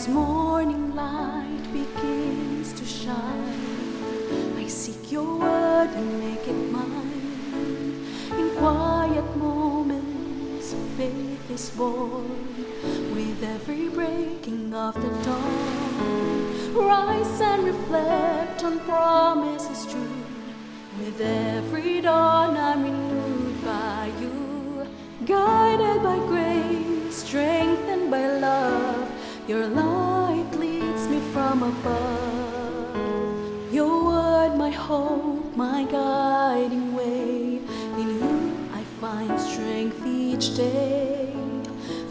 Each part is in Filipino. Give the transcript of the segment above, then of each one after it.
As morning light begins to shine, I seek your word and make it mine. In quiet moments, faith is born. With every breaking of the dawn, rise and reflect on promises true. With every dawn, I'm renewed by you. Guided by grace, strengthened by love, your light leads me from above. Your word, my hope, my guiding way. In you I find strength each day.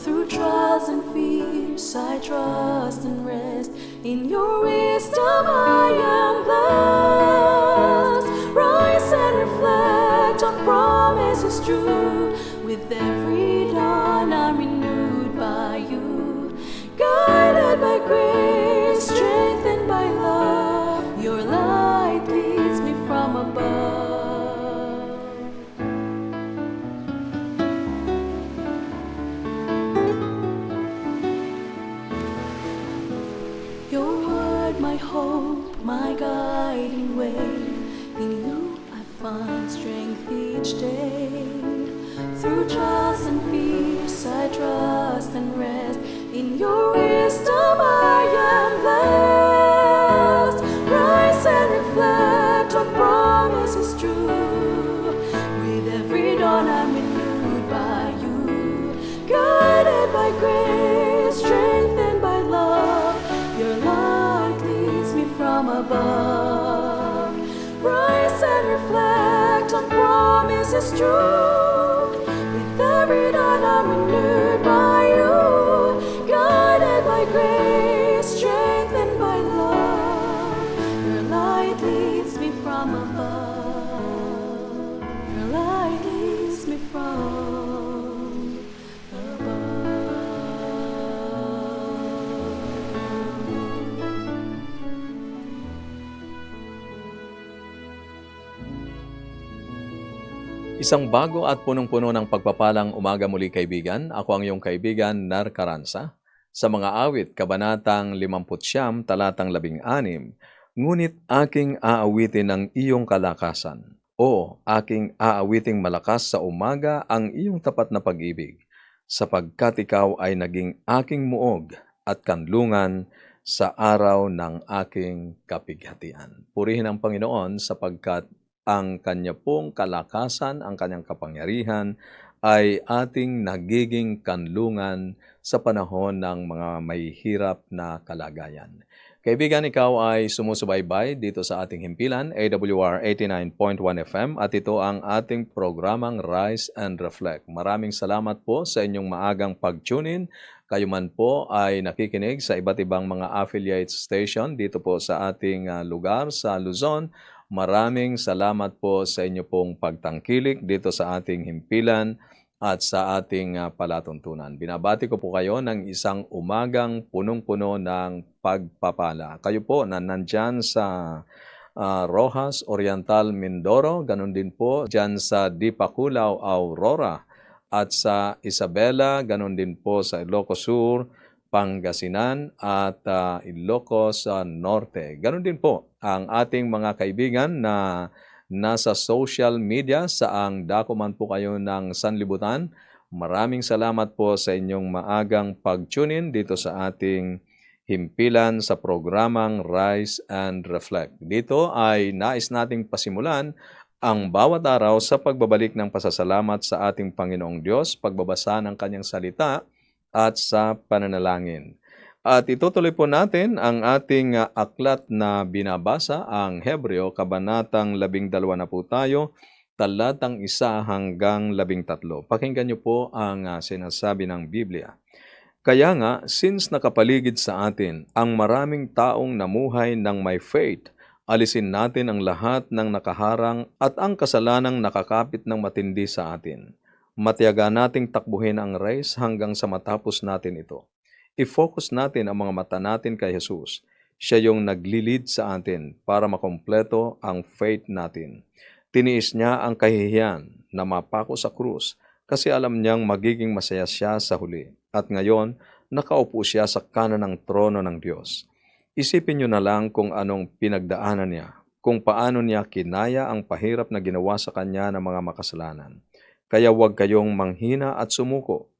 Through trials and fears I trust and rest. In your wisdom I am blessed. Rise and reflect on promises true. With every dawn I'm renewed by you. Guided by grace, strengthened by love, your light leads me from above. Your word, my hope, my guiding way. In you I find strength each day. Through trials and fears I trust and rest. In your wisdom I am blessed. Rise and reflect on promises true. With every dawn I'm renewed by you. Guided by grace, strengthened by love, your light leads me from above. Rise and reflect on promises true. With every dawn I'm renewed by you. Guided by grace, strengthened by love, your light leads me from above. Your light leads me from above. Isang bago at punong-puno ng pagpapalang umaga muli kaibigan. Ako ang iyong kaibigan, Nar Caranza. Sa mga awit, Kabanatang 59, talatang 16, ngunit aking aawitin ng iyong kalakasan. O aking aawiting malakas sa umaga ang iyong tapat na pag-ibig, sapagkat ikaw ay naging aking muog at kanlungan sa araw ng aking kapighatian. Purihin ang Panginoon sapagkat ang kanya pong kalakasan, ang kanyang kapangyarihan ay ating nagiging kanlungan sa panahon ng mga mahihirap na kalagayan. Kaibigan, ikaw ay sumusubaybay dito sa ating himpilan, AWR 89.1 FM, at ito ang ating programang Rise and Reflect. Maraming salamat po sa inyong maagang pag-tune-in. Kayo man po ay nakikinig sa iba't ibang mga affiliate station dito po sa ating lugar sa Luzon. Maraming salamat po sa inyo pong pagtangkilik dito sa ating himpilan at sa ating palatuntunan. Binabati ko po kayo ng isang umagang punong-puno ng pagpapala. Kayo po na nandyan sa Rojas, Oriental, Mindoro, ganun din po dyan sa Dipakulaw, Aurora, at sa Isabela, ganun din po sa Ilocos Sur, Pangasinan at Ilocos Norte. Ganon din po ang ating mga kaibigan na nasa social media saang dako man po kayo ng sanlibutan. Maraming salamat po sa inyong maagang pag-tune-in dito sa ating himpilan sa programang Rise and Reflect. Dito ay nais nating pasimulan ang bawat araw sa pagbabalik ng pasasalamat sa ating Panginoong Diyos, pagbabasa ng Kanyang salita, at sa pananalangin. At itutuloy po natin ang ating aklat na binabasa, ang Hebreo, Kabanatang 12 na po tayo, talatang 1 hanggang 13. Pakinggan niyo po ang sinasabi ng Biblia. Kaya nga, since nakapaligid sa atin ang maraming taong namuhay ng may faith, alisin natin ang lahat ng nakaharang at ang kasalanang nakakapit ng matindi sa atin. Matiyaga nating takbuhin ang race hanggang sa matapos natin ito. I-focus natin ang mga mata natin kay Jesus. Siya yung naglilid sa atin para makompleto ang faith natin. Tiniis niya ang kahihiyan na mapako sa krus kasi alam niyang magiging masaya siya sa huli. At ngayon, nakaupo siya sa kanan ng trono ng Diyos. Isipin niyo na lang kung anong pinagdaanan niya, kung paano niya kinaya ang pahirap na ginawa sa kanya ng mga makasalanan. Kaya huwag kayong manghina at sumuko.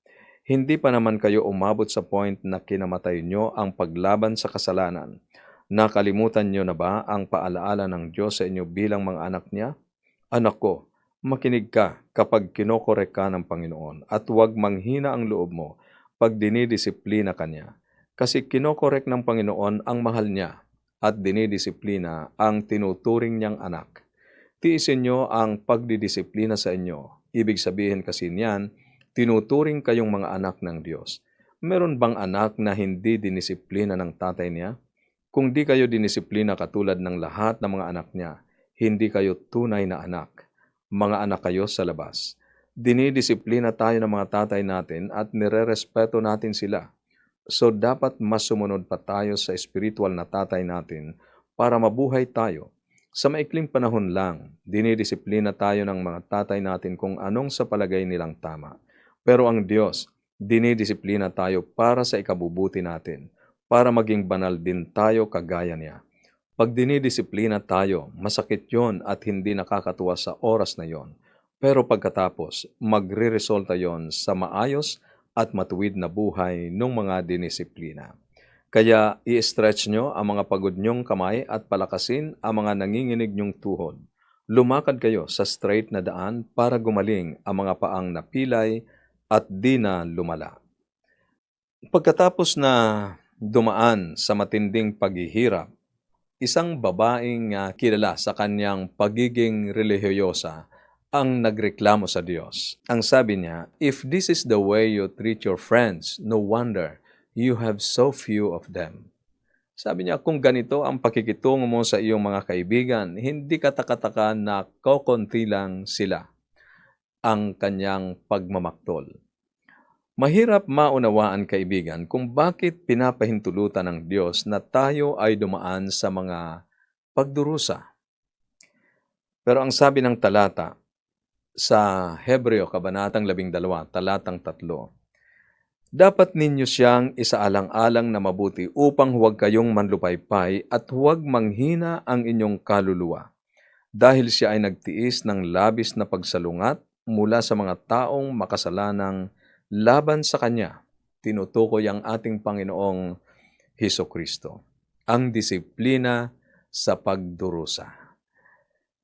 Hindi pa naman kayo umabot sa point na kinamatay nyo ang paglaban sa kasalanan. Nakalimutan nyo na ba ang paalaala ng Diyos sa inyo bilang mga anak niya? Anak ko, makinig ka kapag kinokorek ka ng Panginoon at huwag manghina ang loob mo pag dinidisiplina ka niya. Kasi kinokorek ng Panginoon ang mahal niya at dinidisiplina ang tinuturing niyang anak. Tiisin nyo ang pagdidisiplina sa inyo. Ibig sabihin kasi niyan, tinuturing kayong mga anak ng Diyos. Meron bang anak na hindi dinisiplina ng tatay niya? Kung di kayo dinisiplina katulad ng lahat ng mga anak niya, hindi kayo tunay na anak. Mga anak kayo sa labas. Dinidisiplina tayo ng mga tatay natin at nirerespeto natin sila. So dapat mas sumunod pa tayo sa spiritual na tatay natin para mabuhay tayo. Sa maikling panahon lang, dinidisiplina tayo ng mga tatay natin kung anong sa palagay nilang tama. Pero ang Diyos, dinidisiplina tayo para sa ikabubuti natin, para maging banal din tayo kagaya niya. Pag dinidisiplina tayo, masakit yon at hindi nakakatuwa sa oras na yon. Pero pagkatapos, magre-resulta yon sa maayos at matuwid na buhay ng mga dinisiplina. Kaya i-stretch nyo ang mga pagod nyong kamay at palakasin ang mga nanginginig nyong tuhod. Lumakad kayo sa straight na daan para gumaling ang mga paang napilay at di na lumala. Pagkatapos na dumaan sa matinding paghihirap, isang babaeng kilala sa kanyang pagiging relihiyosa ang nagreklamo sa Diyos. Ang sabi niya, "If this is the way you treat your friends, no wonder you have so few of them." Sabi niya, kung ganito ang pakikitungo mo sa iyong mga kaibigan, hindi katakataka na kokonti lang sila ang kanyang pagmamaktol. Mahirap maunawaan, kaibigan, kung bakit pinapahintulutan ng Diyos na tayo ay dumaan sa mga pagdurusa. Pero ang sabi ng talata sa Hebreo, Kabanatang 12, talatang 3, dapat ninyo siyang isaalang-alang na mabuti upang huwag kayong manlupaypay at huwag manghina ang inyong kaluluwa, dahil siya ay nagtiis ng labis na pagsalungat mula sa mga taong makasalanang laban sa Kanya. Tinutukoy ang ating Panginoong Hesukristo, ang disiplina sa pagdurusa.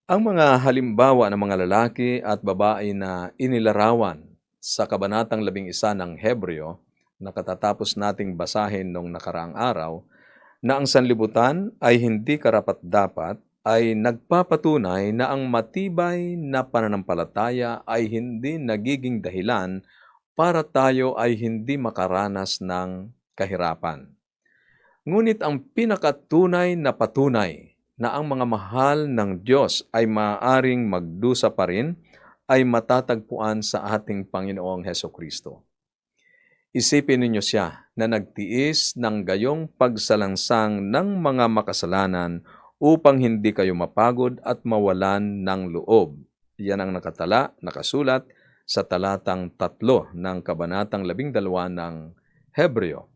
Ang mga halimbawa ng mga lalaki at babae na inilarawan sa Kabanatang 11 ng Hebreo na katatapos nating basahin noong nakaraang araw, na ang sanlibutan ay hindi karapat-dapat, ay nagpapatunay na ang matibay na pananampalataya ay hindi nagiging dahilan para tayo ay hindi makaranas ng kahirapan. Ngunit ang pinakatunay na patunay na ang mga mahal ng Diyos ay maaaring magdusa pa rin ay matatagpuan sa ating Panginoong Hesukristo. Isipin ninyo siya na nagtiis ng gayong pagsalangsang ng mga makasalanan upang hindi kayo mapagod at mawalan ng loob. Yan ang nakasulat sa talatang 3 ng Kabanatang 12 ng Hebreo.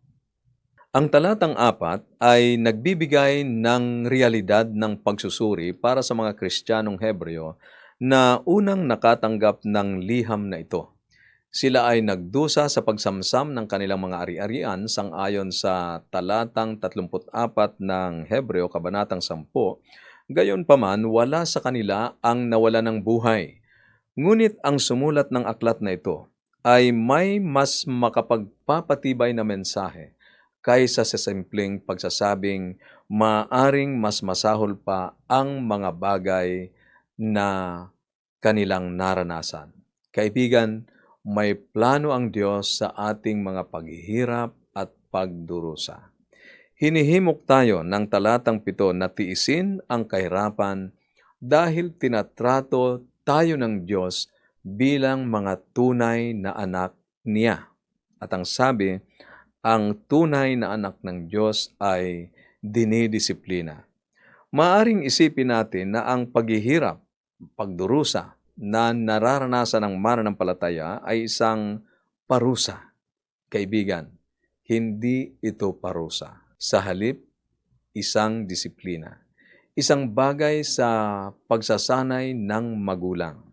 Ang talatang 4 ay nagbibigay ng realidad ng pagsusuri para sa mga Kristiyanong Hebreo na unang nakatanggap ng liham na ito. Sila ay nagdusa sa pagsamsam ng kanilang mga ari-arian sang-ayon sa talatang 34 ng Hebreo, Kabanatang 10. Gayunpaman, wala sa kanila ang nawala ng buhay. Ngunit ang sumulat ng aklat na ito ay may mas makapagpapatibay na mensahe kaysa sa simpleng pagsasabing maaring mas masahol pa ang mga bagay na kanilang naranasan. Kaibigan, may plano ang Diyos sa ating mga paghihirap at pagdurusa. Hinihimok tayo ng talatang 7 na tiisin ang kahirapan dahil tinatrato tayo ng Diyos bilang mga tunay na anak niya. At ang sabi, ang tunay na anak ng Diyos ay dinidisiplina. Maaring isipin natin na ang paghihirap, pagdurusa na nararanasan ng mananampalataya ay isang parusa. Kaibigan, Hindi ito parusa. Sa halip, isang disiplina. Isang bagay sa pagsasanay ng magulang.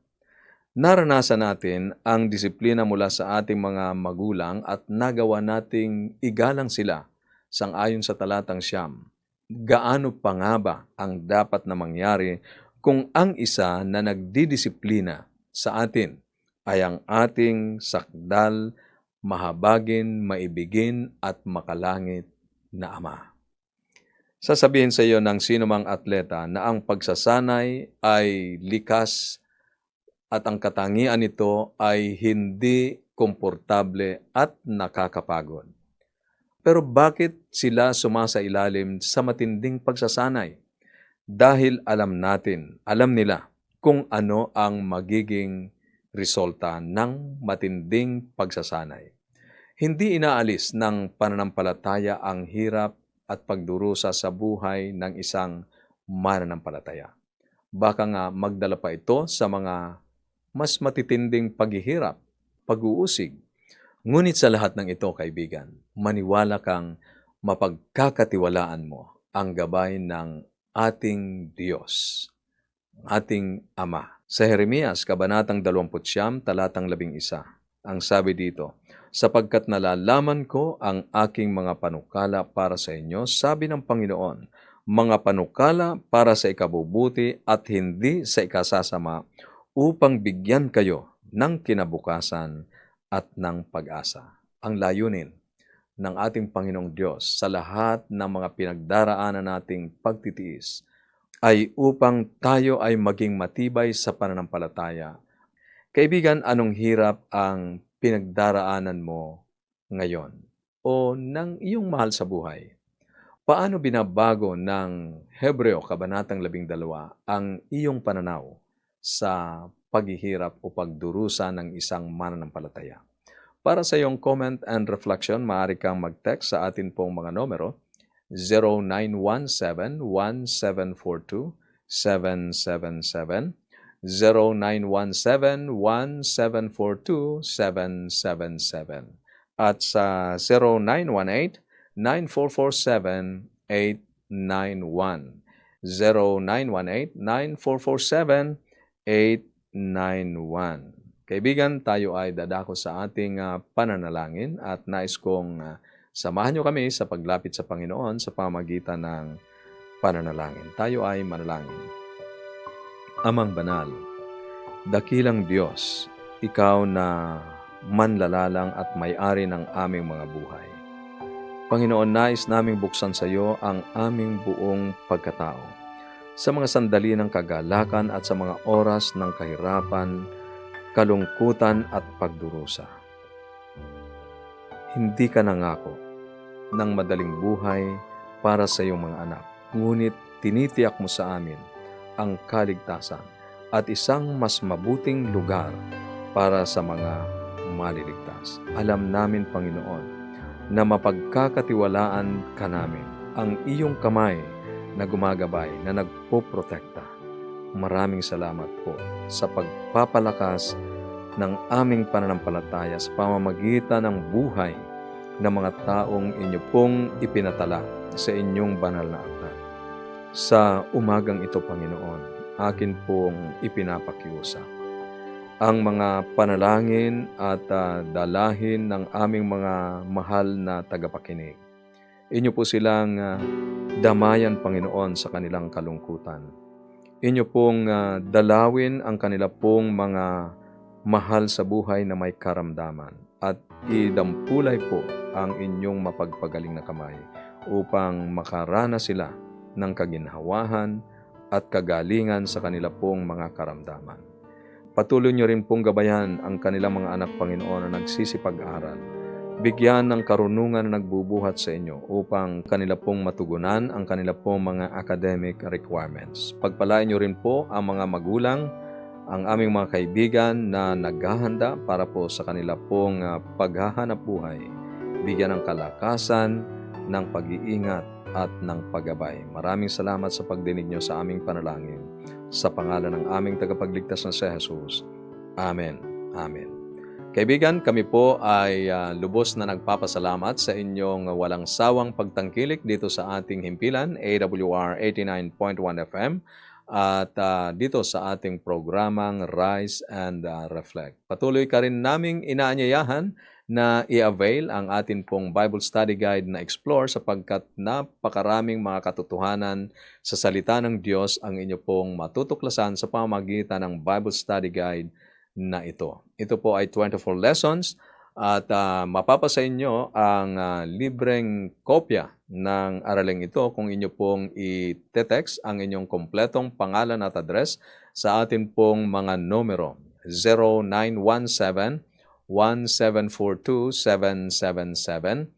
Naranasan natin ang disiplina mula sa ating mga magulang at nagawa nating igalang sila sang-ayon sa talatang 9. Gaano pa nga ba ang dapat na mangyari kung ang isa na nagdidisiplina sa atin ay ang ating sakdal, mahabagin, maibigin at makalangit na Ama? Sasabihin sa iyo ng sinumang atleta na ang pagsasanay ay likas at ang katangian nito ay hindi komportable at nakakapagod. Pero bakit sila sumasailalim sa matinding pagsasanay? Dahil alam nila kung ano ang magiging resulta ng matinding pagsasanay. Hindi inaalis ng pananampalataya ang hirap at pagdurusa sa buhay ng isang mananampalataya. Baka nga magdala pa ito sa mga mas matitinding paghihirap, pag-uusig. Ngunit sa lahat ng ito, kaibigan, maniwala kang mapagkakatiwalaan mo ang gabay ng ating Diyos, ating Ama. Sa Jeremias, Kabanatang 29, talatang 11, ang sabi dito, sapagkat nalalaman ko ang aking mga panukala para sa inyo, sabi ng Panginoon, mga panukala para sa ikabubuti at hindi sa ikasasama, upang bigyan kayo ng kinabukasan at ng pag-asa. Ang layunin ng ating Panginoong Diyos sa lahat ng mga pinagdaraanan nating pagtitiis ay upang tayo ay maging matibay sa pananampalataya. Kaibigan, anong hirap ang pinagdaraanan mo ngayon o ng iyong mahal sa buhay? Paano binabago ng Hebreo Kabanatang 12 ang iyong pananaw sa paghihirap o pagdurusa ng isang mananampalataya? Para sa iyong comment and reflection, maaari kang mag-text sa atin pong mga numero 0917-1742-777, 0917-1742-777, at sa 0918-9447-891, 0918-9447-891. Kaibigan, tayo ay dadako sa ating pananalangin at nais kong samahan niyo kami sa paglapit sa Panginoon sa pamamagitan ng pananalangin. Tayo ay manalangin. Amang banal, dakilang Diyos, ikaw na manlalalang at may-ari ng aming mga buhay. Panginoon, nais naming buksan sa iyo ang aming buong pagkatao. Sa mga sandali ng kagalakan at sa mga oras ng kahirapan, kalungkutan at pagdurusa. Hindi ka nangako ng madaling buhay para sa iyong mga anak, ngunit tinitiyak mo sa amin ang kaligtasan at isang mas mabuting lugar para sa mga maliligtas. Alam namin, Panginoon, na mapagkakatiwalaan ka namin, ang iyong kamay na gumagabay, na nagpoprotekta. Maraming salamat po sa pagpapalakas ng aming pananampalataya sa pamamagitan ng buhay ng mga taong inyo pong ipinatala sa inyong banal na aklat. Sa umagang ito, Panginoon, akin pong ipinapakiusap ang mga panalangin at dalahin ng aming mga mahal na tagapakinig. Inyo po silang damayan, Panginoon, sa kanilang kalungkutan. Inyo pong dalawin ang kanila pong mga mahal sa buhay na may karamdaman at idampulay po ang inyong mapagpagaling na kamay upang makaranas sila ng kaginhawahan at kagalingan sa kanila pong mga karamdaman. Patuloy niyo rin pong gabayan ang kanilang mga anak, Panginoon, na nagsisipag-aral. Bigyan ng karunungan na nagbubuhat sa inyo upang kanila pong matugunan ang kanila pong mga academic requirements. Pagpalain niyo rin po ang mga magulang, ang aming mga kaibigan na naghahanda para po sa kanila pong paghahanap buhay. Bigyan ng kalakasan, ng pag-iingat at ng paggabay. Maraming salamat sa pagdinig niyo sa aming panalangin. Sa pangalan ng aming tagapagligtas na si Jesus. Amen. Amen. Kaibigan, kami po ay lubos na nagpapasalamat sa inyong walang sawang pagtangkilik dito sa ating himpilan, AWR 89.1 FM, at dito sa ating programang Rise and Reflect. Patuloy ka rin naming inaanyayahan na i-avail ang atin pong Bible Study Guide na Explore sapagkat napakaraming mga katotohanan sa salita ng Diyos ang inyo pong matutuklasan sa pamamagitan ng Bible Study Guide na ito. Ito po ay 24 lessons at mapapasa inyo ang libreng kopya ng araling ito kung inyo pong i-text ang inyong kompletong pangalan at address sa atin pong mga numero 0917-1742-777,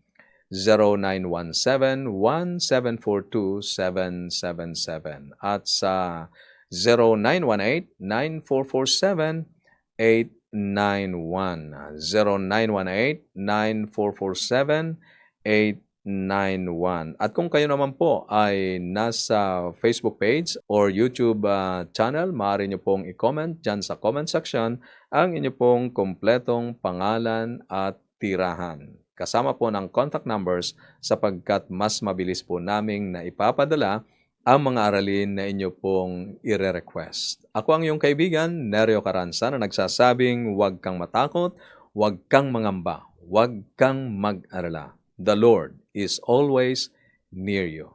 0917-1742-777 at sa 0918-9447-891, 0918-9447-891. At kung kayo naman po ay nasa Facebook page or YouTube channel, maaari nyo pong i-comment dyan sa comment section ang inyo pong kompletong pangalan at tirahan. Kasama po ng contact numbers sapagkat mas mabilis po naming na ipapadala ang mga aralin na inyo pong ire-request. Ako ang iyong kaibigan, Nerio Caranza, na nagsasabing huwag kang matakot, huwag kang mangamba, huwag kang mag-alala. The Lord is always near you.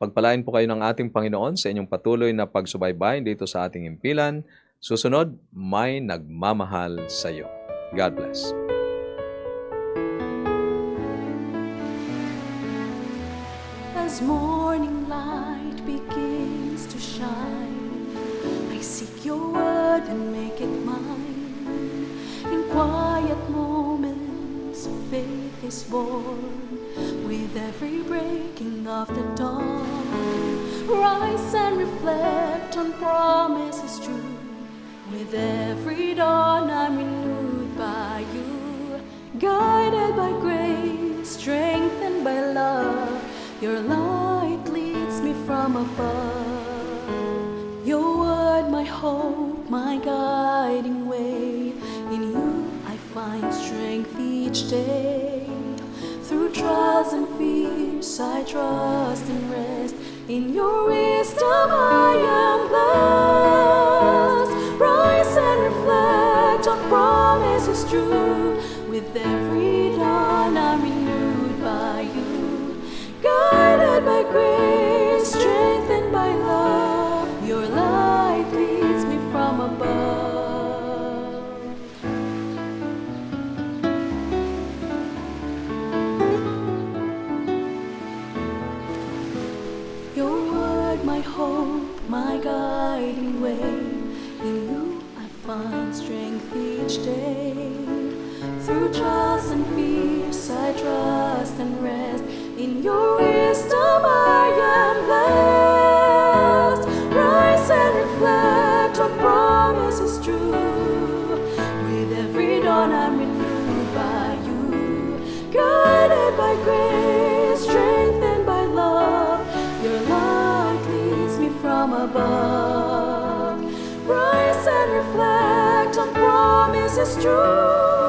Pagpalain po kayo ng ating Panginoon sa inyong patuloy na pagsubaybay dito sa ating himpilan. Susunod, may nagmamahal sa iyo. God bless. As morning light begins to shine, I seek your word and make it mine. In quiet moments, faith is born. With every breaking of the dawn, rise and reflect on promises true. With every dawn, I'm renewed by you. Guided by grace, strengthened by love, your light leads me from above. Your word, my hope, my guiding way. In you I find strength each day. Through trials and fears I trust and rest. In your wisdom I am blessed. Rise and reflect on promises true. With every dawn I'm renewed by you. Guided by grace, strengthened by love, your light leads me from above. Your word, my hope, my guiding way. In you I find strength each day. Through trials and fears I trust and rest. In your wisdom I am blessed. Rise and reflect on promises true. With every dawn I'm renewed by you. Guided by grace, strengthened by love, your light leads me from above. Rise and reflect on promises true.